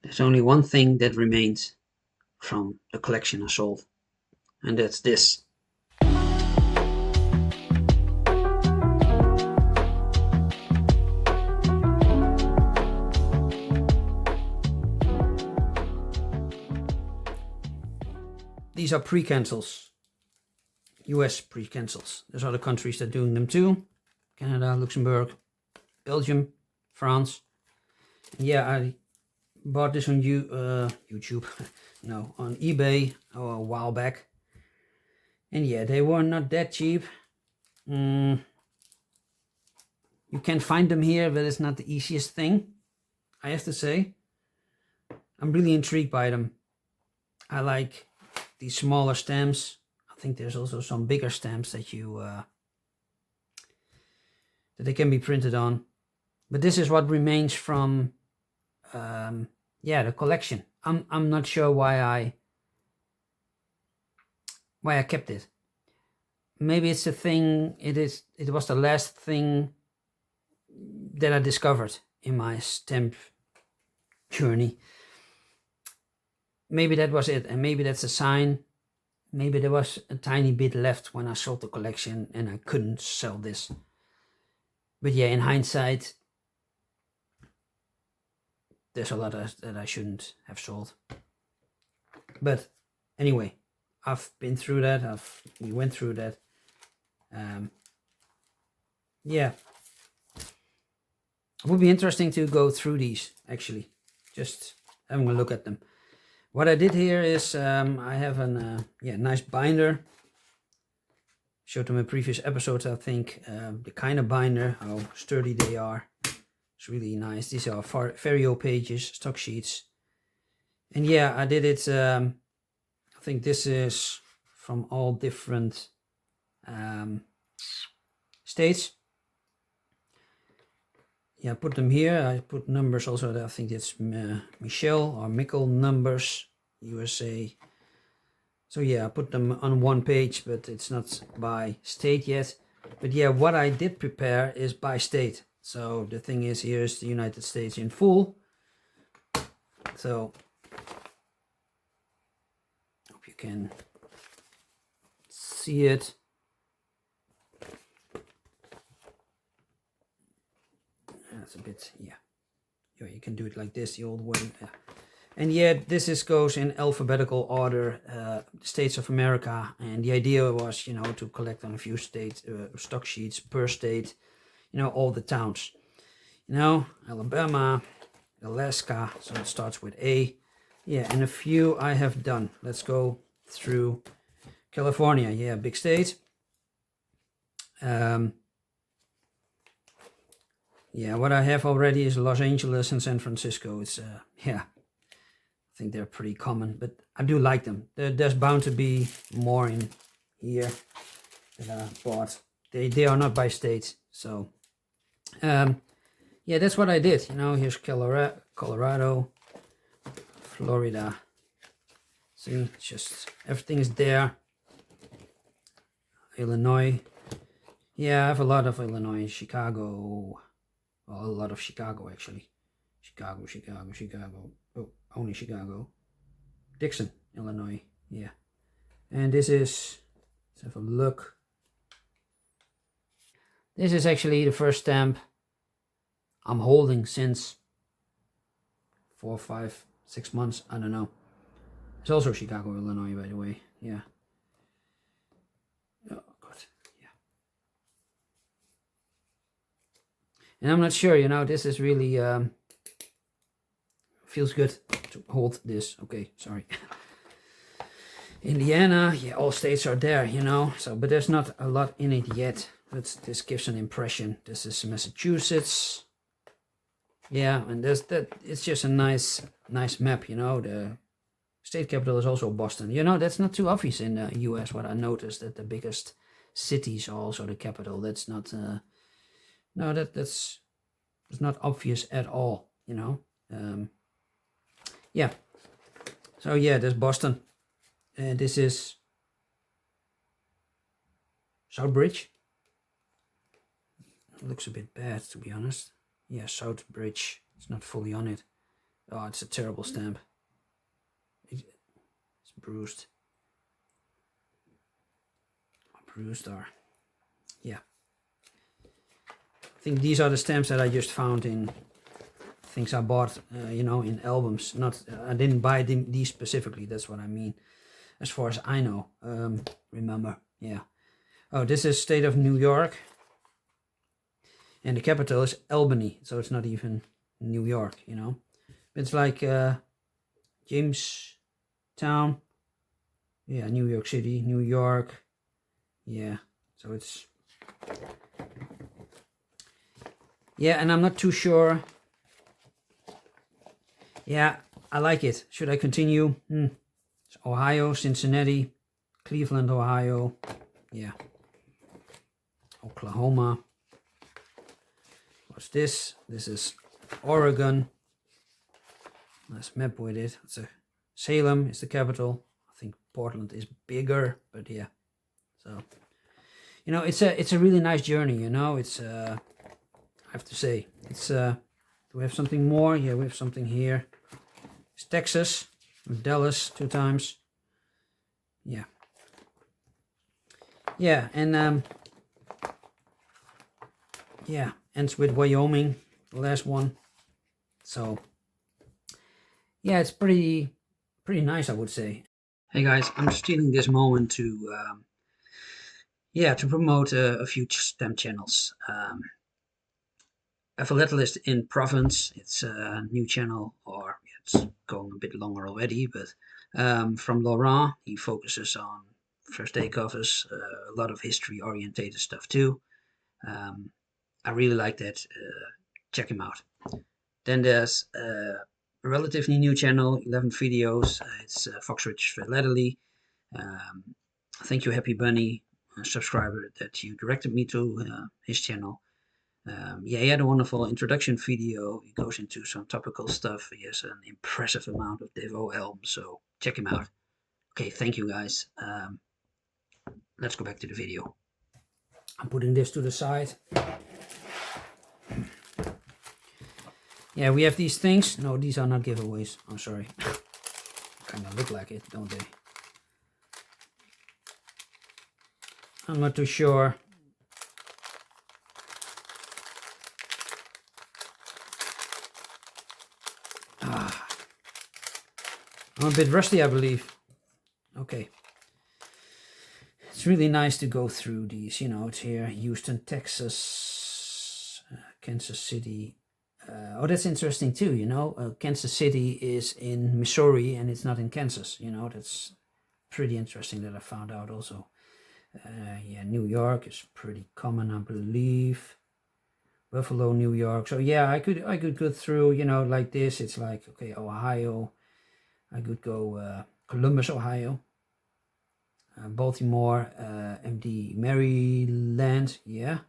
There's only one thing that remains from the collection I sold, and that's this. These are precancels, US precancels. There's other countries that are doing them too. Canada, Luxembourg, Belgium, France. And yeah, I bought this on YouTube, no, on eBay a while back. And yeah, they were not that cheap. You can find them here, but it's not the easiest thing, I have to say. I'm really intrigued by them. I like these smaller stamps. I think there's also some bigger stamps that that they can be printed on. But this is what remains from the collection. I'm not sure why I kept it. Maybe it's the thing. It was the last thing that I discovered in my stamp journey. Maybe that was it, and maybe that's a sign. Maybe there was a tiny bit left when I sold the collection and I couldn't sell this. But yeah, in hindsight, there's a lot that I shouldn't have sold. But anyway, I've been through that. We went through that. Yeah, it would be interesting to go through these, actually, just having a look at them. What I did here is I have a nice binder. Showed them in previous episodes, I think, the kind of binder, how sturdy they are. It's really nice. These are Vario pages, stock sheets. And yeah, I did it, I think this is from all different states. Yeah, I put them here. I put numbers also. I think it's Michelle or Mikkel numbers, USA. So yeah, I put them on one page, but it's not by state yet. But yeah, what I did prepare is by state. So the thing is, here's the United States in full. So hope you can see it. That's a bit, yeah. You can do it like this, the old way. Yeah. And yeah, this goes in alphabetical order, states of America. And the idea was, to collect on a few states, stock sheets per state, all the towns. Alabama, Alaska, so it starts with A. Yeah, and a few I have done. Let's go through California. Yeah, big state. Yeah, what I have already is Los Angeles and San Francisco. It's, I think they're pretty common, but I do like them. There's bound to be more in here that I bought. They are not by state, so yeah, that's what I did. Here's Colorado, Florida. See, it's just everything is there. Illinois. Yeah, I have a lot of Illinois. Chicago. Well, a lot of Chicago actually. Chicago. Oh, only Chicago. Dixon, Illinois. Yeah. And this is, let's have a look. This is actually the first stamp I'm holding since 4, 5, 6 months. I don't know. It's also Chicago, Illinois, by the way. Yeah. Oh, God. Yeah. And I'm not sure, this is really, feels good to hold this. Okay, sorry. Indiana, yeah, all states are there, so, but there's not a lot in it yet. But this gives an impression. This is Massachusetts. Yeah, and it's just a nice map, the state capital is also Boston. That's not too obvious in the US. What I noticed, that the biggest cities are also the capital. That's not, no, that's not obvious at all, yeah. So yeah, there's Boston. And this is Southbridge. It looks a bit bad, to be honest. Yeah, Southbridge. It's not fully on it. Oh, it's a terrible stamp. It's bruised. Bruised are. Yeah. I think these are the stamps that I just found in things I bought, you know, in albums. Not, I didn't buy these specifically. That's what I mean. As far as I know, remember, yeah. Oh, this is state of New York. And the capital is Albany, so it's not even New York, you know. It's like Jamestown. Yeah, New York City, New York. Yeah, so it's... Yeah, and I'm not too sure. Yeah, I like it. Should I continue? It's Ohio, Cincinnati, Cleveland, Ohio. Yeah. Oklahoma. What's this? This is Oregon. Nice map with it. It's a Salem is the capital. I think Portland is bigger, but yeah. So, you know, it's a really nice journey. You know, it's I have to say, it's do we have something more? Yeah, we have something here. It's Texas, Dallas 2 times. Yeah. Yeah, and yeah, ends with Wyoming, the last one. So yeah, it's pretty nice, I would say. Hey guys, I'm stealing this moment to yeah, to promote a few stamp channels. A Philatelist in Provence, it's a new channel, or it's going a bit longer already, but from Laurent, he focuses on first day covers, a lot of history orientated stuff too. I really like that. Check him out. Then there's a relatively new channel, 11 videos. It's Foxridge Philately. Thank you, Happy Bunny, a subscriber that you directed me to his channel. Yeah, he had a wonderful introduction video. He goes into some topical stuff. He has an impressive amount of Devo albums, so check him out. Okay, thank you guys. Let's go back to the video. I'm putting this to the side. Yeah, we have these things. No, these are not giveaways. I'm sorry. Kind of look like it, don't they? I'm not too sure. I'm a bit rusty, I believe. Okay. It's really nice to go through these. You know, it's here. Houston, Texas, Kansas City. Oh, that's interesting too, you know. Kansas City is in Missouri and it's not in Kansas. You know, that's pretty interesting that I found out also. Yeah, New York is pretty common, I believe. Buffalo, New York. So yeah, I could go through, you know, like this. It's like, okay, Ohio. I could go Columbus, Ohio. Baltimore, MD, Maryland. Yeah.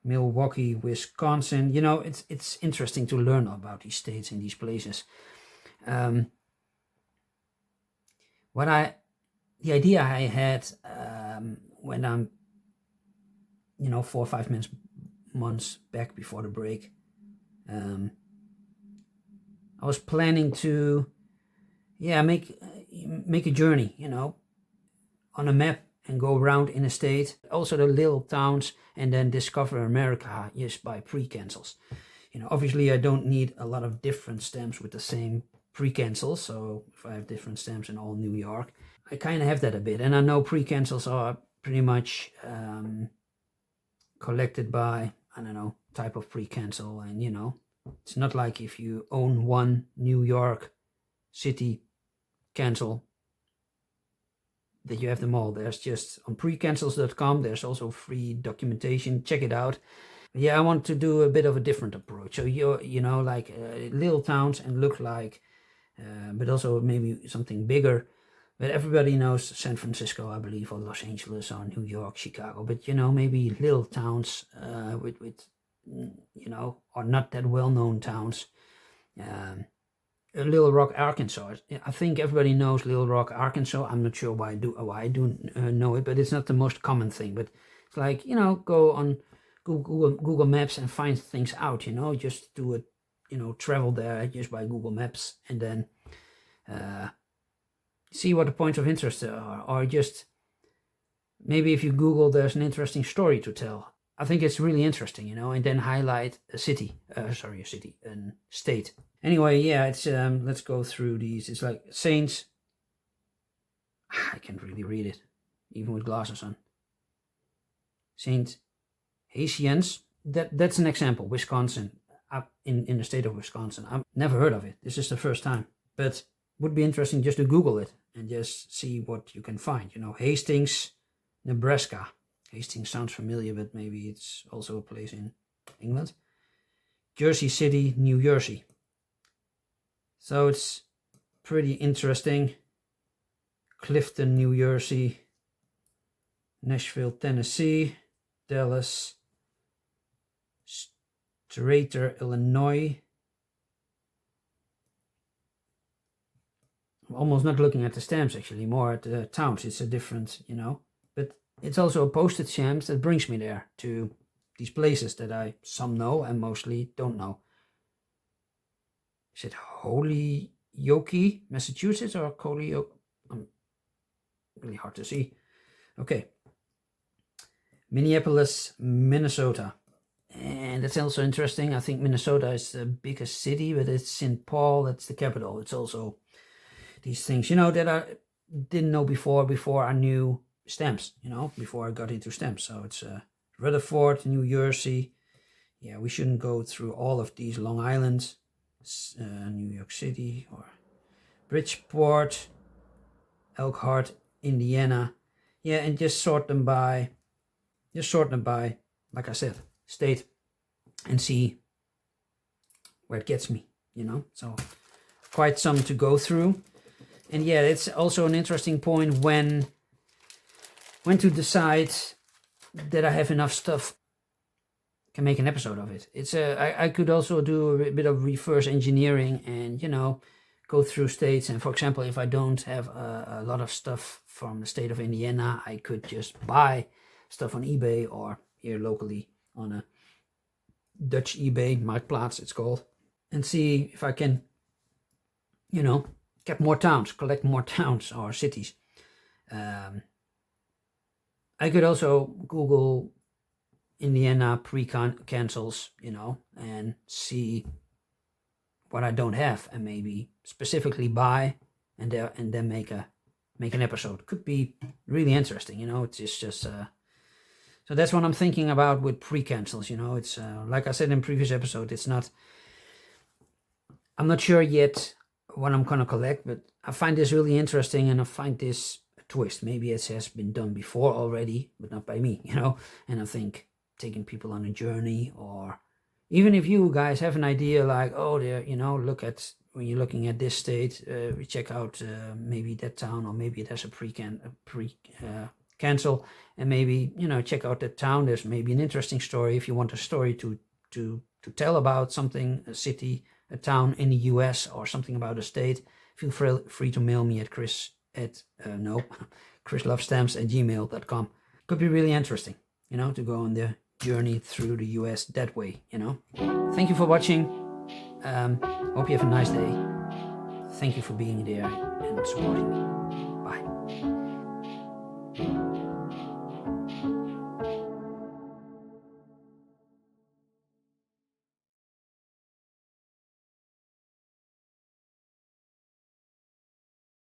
Milwaukee, Wisconsin. You know, it's interesting to learn about these states and these places. The idea I had when I'm, you know, 4 or 5 months back before the break, I was planning to, yeah, make a journey, you know, on a map and go around in a state, also the little towns, and then discover America just by precancels. You know, obviously I don't need a lot of different stamps with the same precancels. So if I have different stamps in all New York, I kind of have that a bit. And I know precancels are pretty much collected by, I don't know, type of precancel. And, you know, it's not like if you own one New York City cancel that you have them all. There's just on precancels.com, there's also free documentation. Check it out. But yeah, I want to do a bit of a different approach. So you know, like little towns and look like, but also maybe something bigger. But everybody knows San Francisco, I believe, or Los Angeles, or New York, Chicago. But you know, maybe little towns with you know, or not that well-known towns. Little Rock, Arkansas. I think everybody knows Little Rock, Arkansas. I'm not sure why I do know it, but it's not the most common thing. But it's like, you know, go on Google Maps and find things out. You know, just do a you know, travel there just by Google Maps and then see what the points of interest are, or just maybe if you Google there's an interesting story to tell. I think it's really interesting, you know, and then highlight a city, a state. Anyway, yeah, it's let's go through these. It's like Saints. I can't really read it, even with glasses on. Saint Haitians. That's an example. Wisconsin, in the state of Wisconsin. I've never heard of it. This is the first time, but would be interesting just to Google it and just see what you can find. You know, Hastings, Nebraska. Hastings sounds familiar, but maybe it's also a place in England. Jersey City, New Jersey. So it's pretty interesting. Clifton, New Jersey. Nashville, Tennessee. Dallas. Strater, Illinois. I'm almost not looking at the stamps actually, more at the towns. It's a different, you know, but it's also a postage stamp that brings me there to these places that I some know and mostly don't know. Is it Holyoke, Massachusetts, or Holyoke? Really hard to see. Okay. Minneapolis, Minnesota. And that's also interesting. I think Minnesota is the biggest city, but it's St. Paul, that's the capital. It's also these things, you know, that I didn't know before I knew stamps, you know, before I got into stamps. So it's Rutherford, New Jersey. Yeah, we shouldn't go through all of these. Long Island, New York City, or Bridgeport, Elkhart, Indiana. Yeah, and just sort them by, like I said, state, and see where it gets me, you know. So quite some to go through. And yeah, it's also an interesting point when to decide that I have enough stuff, can make an episode of it. It's I could also do a bit of reverse engineering and, you know, go through states. And for example, if I don't have a lot of stuff from the state of Indiana, I could just buy stuff on eBay or here locally on a Dutch eBay, Marktplaats it's called, and see if I can, you know, get more towns, collect more towns or cities. I could also Google Indiana precancels, you know, and see what I don't have and maybe specifically buy and then make an episode. Could be really interesting, you know. It's just so that's what I'm thinking about with precancels, you know. It's like I said in previous episode, it's not, I'm not sure yet what I'm gonna collect, but I find this really interesting and I find this a twist. Maybe it has been done before already, but not by me, you know. And I think taking people on a journey, or even if you guys have an idea like, oh, there, you know, look at, when you're looking at this state, we check out maybe that town, or maybe it has a cancel, and maybe, you know, check out that town. There's maybe an interesting story. If you want a story to tell about something, a city, a town in the US, or something about a state, feel free to mail me at chrislovesstamps@gmail.com. Could be really interesting, you know, to go on the journey through the US that way, you know. Thank you for watching. Hope you have a nice day. Thank you for being there and supporting me. Bye.